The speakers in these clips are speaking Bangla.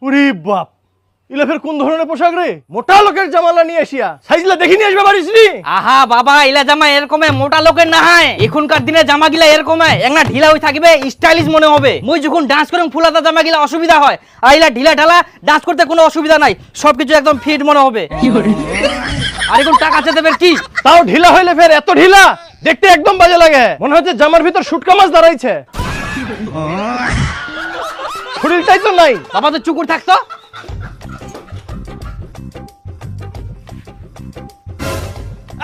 উরি বাপ, ইলা ফের কোন ধরনের পোশাক রে? মোটা লোকের জামালা নিয়ে আসিয়া সাইজলা দেখি নিয়ে আসবে পারিস নি? আহা বাবা, ইলা জামা এরকম মোটা লোকের না হয়। এখনকার দিনে জামা গিলা এরকম একটা ঢিলা হয়ে থাকবে, স্টাইলিশ মনে হবে। মই যখন ডান্স করুম ফুলাতা জামা গিলা অসুবিধা হয়, আর ইলা ঢিলা ঢালা ডান্স করতে কোনো অসুবিধা নাই, সবকিছু একদম ফিট মনে হবে। আর এখন টাকা চেতে দেবেন কি? তাও ঢিলা হইলে ফের এত ঢিলা দেখতে একদম বাজে লাগে, মনে হচ্ছে জামার ভিতর শুটকা মাছ দাঁড়াইছে। শরীরটাই তো নাই। বাবা তো চুকুর থাকতো।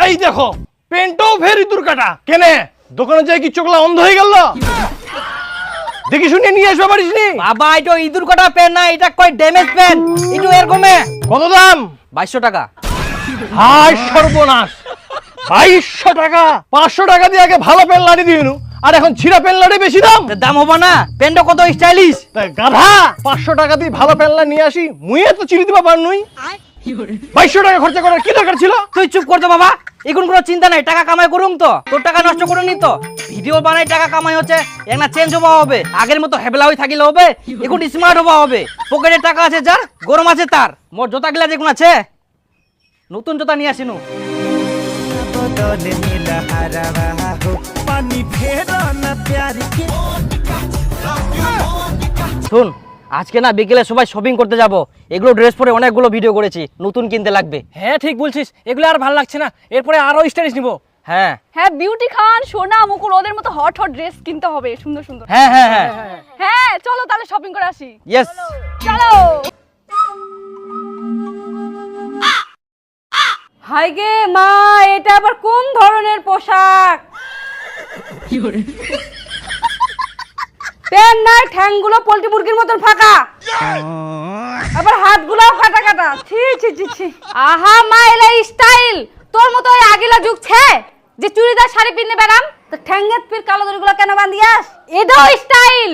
এই দেখো পেন্টও ফের ইঁদুর কাটা। কেনে দোকানে যাই কি চোখলা অন্ধ হয়ে গেল? দেখি শুনিয়ে নিয়ে আসবে পারিস নি? বাবা এটা ইঁদুর কাটা পেন না, এটা কয় ড্যামেজ পেন। একটু এরকম কত দাম? 2200 টাকা। হায় সর্বনাশ, 2200 টাকা! 500 টাকা দিয়ে আগে ভালো পেন লাড়ি দিনু, আর এখন ছিঁড়া পেন লাড়ি বেশি দাম। দাম হবে না? পেনটা কত স্টাইলিশ। তাই গাধা, 500 টাকা দিয়ে ভালো পেন লা নিয়ে আসি, মুইয়ে তো চিড়ি দিবা পার নই। 2200 টাকা খরচা করার কি দরকার ছিল? তুই চুপ করতো বাবা, এখন কোনো চিন্তা নাই, টাকা কামাই করুম তো, তোর টাকা নষ্ট করুন তো। ভিডিও বানাই টাকা কামাই হচ্ছে, একটা চেঞ্জ হওয়া হবে, আগের মতো হেবলা হয়ে থাকিলে হবে, এখন স্মার্ট হওয়া হবে। পকেটে টাকা আছে যার, গরম আছে তার। মোর জোতা গিলা যেগুলো আছে, নতুন জোতা নিয়ে আসিনু। শুন, আজকে না বিকেলে সবাই শপিং করতে যাব, এগুলো ড্রেস পরে অনেকগুলো ভিডিও করেছি, নতুন কিনতে লাগবে। হ্যাঁ ঠিক বলছিস, এগুলো আর ভালো লাগছে না, এরপরে আরো স্টাইলিশ নিবো। হ্যাঁ হ্যাঁ, বিউটি খান, সোনা, মুকুল, ওদের মতো হট হট ড্রেস কিনতে হবে, সুন্দর সুন্দর। হ্যাঁ হ্যাঁ হ্যাঁ হ্যাঁ চলো তাহলে শপিং করে আসি। ইয়েস। চলো। হাই গে মা, এটা আবার কোন ধরনের পোশাক? পেন নাই, ঠ্যাংগুলো পোল্ট্রি মুরগির মতন ফাঁকা, আবার হাতগুলোও কাটা কাটা। ছি ছি ছি ছি। আহা মা, এলা স্টাইল। তোর মতো ওই আগিলা যুগ ছে যে চুড়িদার শাড়ি পিনতে বেরাম, তো ঠ্যাঙ্গের পির কালো দড়িগুলো কেন বান্ধিয়াস? এটাও স্টাইল।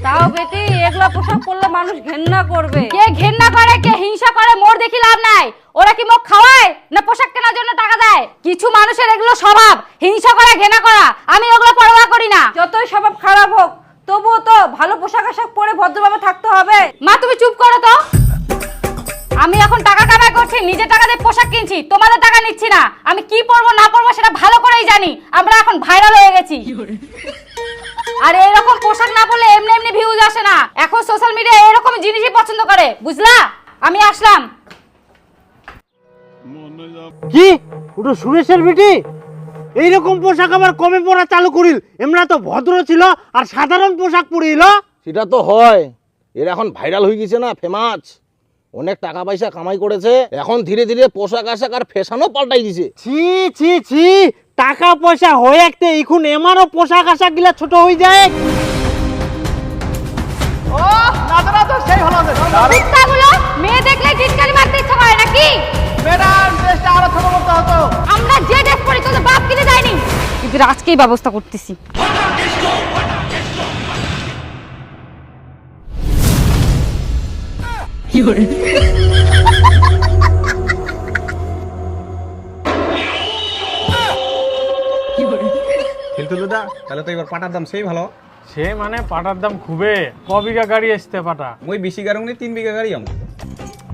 তাও বেটি, এগুলা পোশাক পরলে মানুষ ঘেন্না করবে। কে ঘেন্না করে, কে হিংসা করে, মোর দেখি লাভ নাই। ওরা কি মুখ খাওয়ায় না পোশাক কেনার জন্য টাকা দেয়? কিছু মানুষের এগুলো স্বভাব, হিংসা করা, ঘেন্না করা। আমি ওগুলো পরোয়া করি না। যতই স্বভাব খারাপ হোক, তবুও তো ভালো পোশাক আশাক পরে ভদ্রভাবে থাকতে হবে। মা তুমি চুপ করো তো। আমি এখন টাকা কামাই করছি, নিজে টাকা দিয়ে পোশাক কিনছি, তোমাদের টাকা নিচ্ছি না। আমি কি পরবো না পরবো সেটা ভালো করেই জানি। আমরা এখন ভাইরাল হয়ে গেছি, আর এরকম পোশাক না পরলে এমনি এমনি ভিউজ আসে না। এখন সোশ্যাল মিডিয়া এরকম জিনিসই পছন্দ করে, বুঝলা? আমি আসলাম। কি ওটা সুরেশের বেটি? এইরকম পোশাক আবার কমে পরা চালু করিল? এমরা তো ভদ্র ছিল আর সাধারণ পোশাক পরিল। সেটা তো হয়, এর এখন ভাইরাল হয়ে গেছে না, ফেমাস, অনেক টাকা পয়সা কামাই করেছে, এখন ধীরে ধীরে পোশাক আশাক আর ফ্যাশনও পাল্টাই দিছে। ছি ছি ছি, টাকা পয়সা হয়ে একটা এখন এমারও পোশাক আশাক গুলা ছোট হয়ে যায়। ও না না, তো সেই হলো না। কুত্তাগুলো মেয়ে দেখলে টিটকারি মারতে ইচ্ছা করে নাকি? ম্যাডাম, ড্রেসটা আরো ছোট করতে হতো। আমরা যে ড্রেস পরি তোদের বাপ কিনে দেয়নি, কিন্তু আজকেই ব্যবস্থা করতেছি। খেলতুলুদা, তাহলে তো এবার পাটার দাম সেই ভালো। সে মানে পাটার দাম খুবে। ক বিঘা গাড়ি আসতে পাটা? মই 20 গাড়ি 3 বিঘা গাড়ি আম।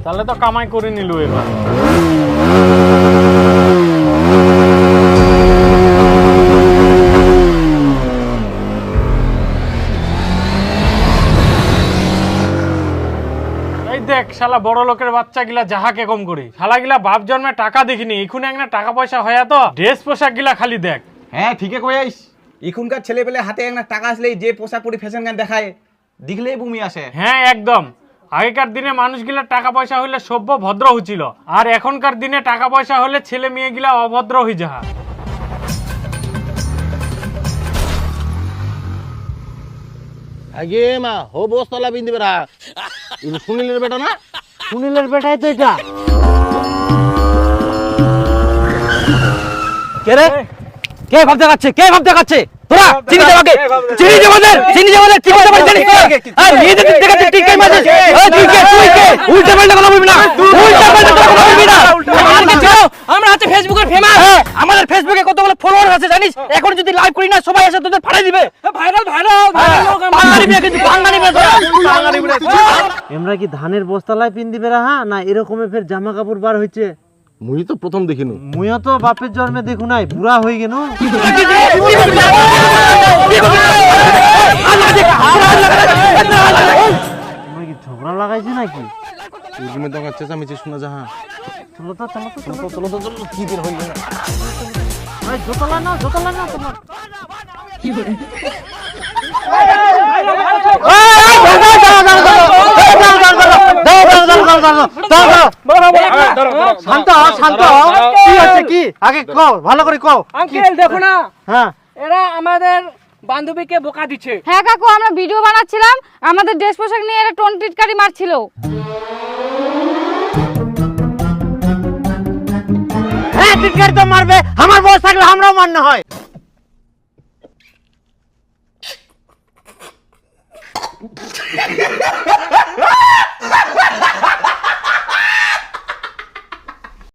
তাহলে তো কামাই করে নিল এবার। এই দেখ শালা বড় লোকের বাচ্চা গিলা যাহাকে কম করি, শালা গিলা বাপ জন্মে টাকা দেখিনি, এখন একটা টাকা পয়সা হয়া তো ড্রেস পোশাক গিলা খালি দেখ। হ্যাঁ ঠিকই কইস, এখনকার ছেলে পেলে হাতে একটা টাকা আসলেই যে পোশাক পরে ফ্যাশন গান দেখায়, দেখলেই বমি আসে। হ্যাঁ একদম, আগেকার দিনে মানুষগুলা টাকা পয়সা হইলে সভ্য ভদ্র হচ্ছিল, আর এখনকার দিনে টাকা পয়সা হলে ছেলে মেয়ে গিলা অভদ্র হয়ে যাহা। আগে মা হো বস্তলা বিন দিবে রা, সুনীলের বেটা না? সুনীলের বেটাই তো এটা। কে রে? কে ভাব দেখাচ্ছে? কে ভাব দেখাচ্ছে? তোরা চিনি দেবাকে, চিনি দেবাদের, চিনি দেবাদের কি বলতে পারিস জানিস তো? আর নিজে দেখাতে ঠিক টাইম আছে। এই তুই কে? তুই কে? উল্টা পাল্টা কথা বলবি না, উল্টা পাল্টা কথা বলবি না। আমরা আছে ফেসবুকের ফেমাস, আমাদের ফেসবুকে কতগুলো ফলোয়ার আছে জানিস? এখন যদি লাইভ করি না সবাই এসে তোদের ফাড়াই দিবে। ভাইরাল ভাইরাল ভাইরাল, বাঙালি মেয়ে কিন্তু বাঙালি মেয়ে। এমরা কি ধানের বস্তালায় পিন দিবে রাহা না এরকমে ফের জামা কাপড় বার হইছে? মুই তো প্রথম দেখিনু। মুইও তো বাপের জন্মে দেখু নাই, বুড়া হয়ে গেল। তোমরা কি ঝগড়া লাগাইছে নাকি? উর্মি তো চেঁচামেচি শোনা যাহা। চলো তো চলো তো চলো চলো তো চলো, কি বের হইল না? জোতলা না তোমার। শান্ত কি হচ্ছে কি? আগে কও, ভালো করে কও। আঙ্কেল দেখো না, হ্যাঁ এরা আমাদের বান্ধবীকে বোকা দিচ্ছে। হ্যাঁ কাকু, আমরা ভিডিও বানাচ্ছিলাম, আমাদের ড্রেস পোশাক নিয়ে এরা টোন টিটকারি মারছিল। হ্যাঁ টিটকারি তো মারবে, আমার বয়স থাকলে আমরাও মান্য হয়।